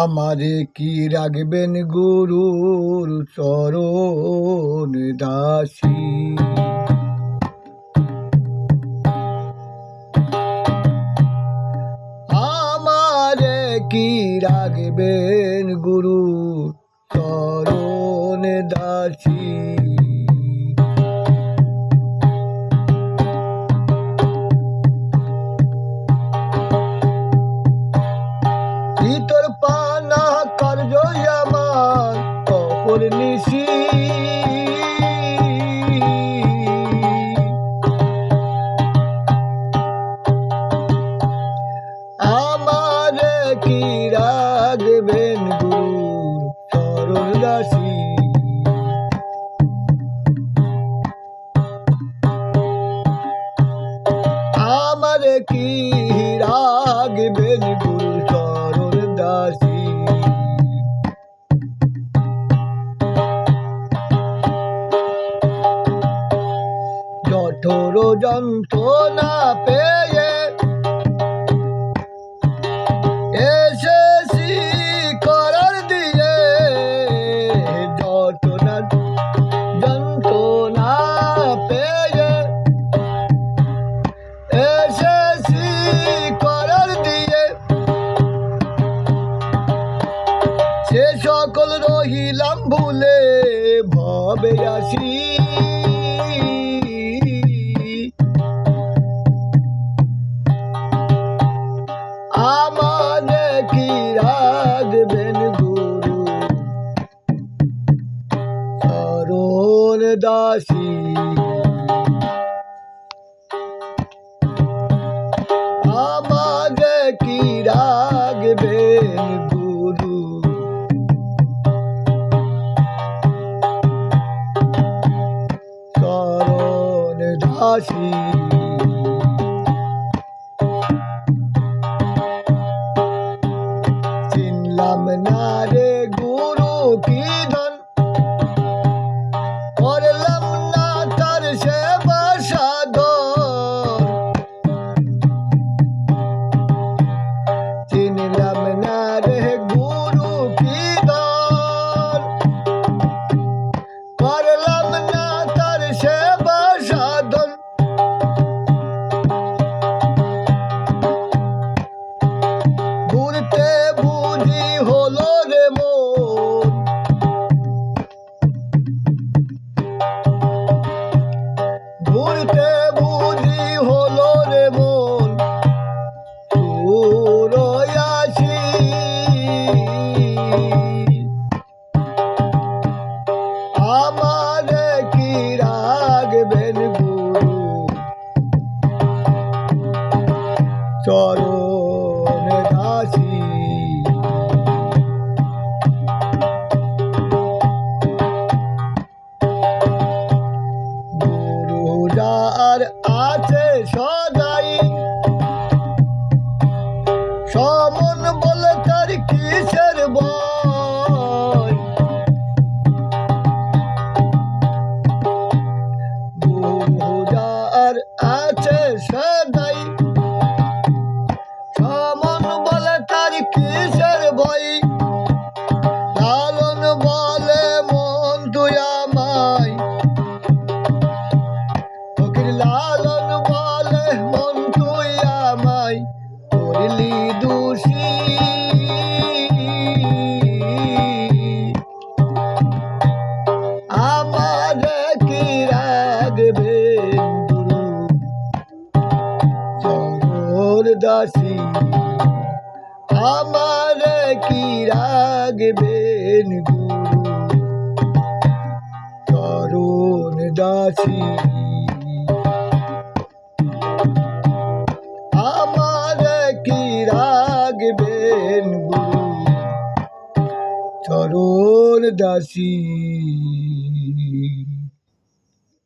আমারে কি রাখবেন গুরুর চরণ দাসী। আমারে কি রাখবেন গুরুর চরণ দাসী। তোর পানা কার্য আমার অপর নিশি। আমারে কি রাখবেন গুরুর চরণ দাসী। আমারে কি রাখবেন গুরুর চরণ দাসী। জঠর যন্ত্রণা পেয়ে এসেছি করার দিয়ে। যন্ত্রণা পেয়ে এসেছি করার দিয়ে। সে সকল রহিলাম ভুলে ভবে আসি। আমারে কি রাখবেন গুরু চরণ দাসী। আমারে কি রাখবেন গুরু চরণ দাসী। চিনলাম না রে গুরু কি ধন, করলাম না তার সেবা সাধন। চিনলাম না রে গুরু কি ধন, করলাম না তার সেবা সাধন। ঘুরতে বুঝি হলো রে মন, ঘুরতে বুঝি হলো রে মন আসি। আমারে কি রাখবেন গুরু চরণ দাসী। গুরু যার আছে সদাই, সমন বলে তার কিসের ভয়। গুরু যার আছে সদাই, সমন বলে তার কিসের ভয়। লালন বলে মন তুই আমায়, ফকির লালন বলে মন তুই আমায় করলি দোষী। আমারে কি রাখবেন গুরু চরণ দাসী। আমারে কি রাখবেন গুরু চরণ দাসী। আমারে কি রাখবেন গুরু চরণ দাসী।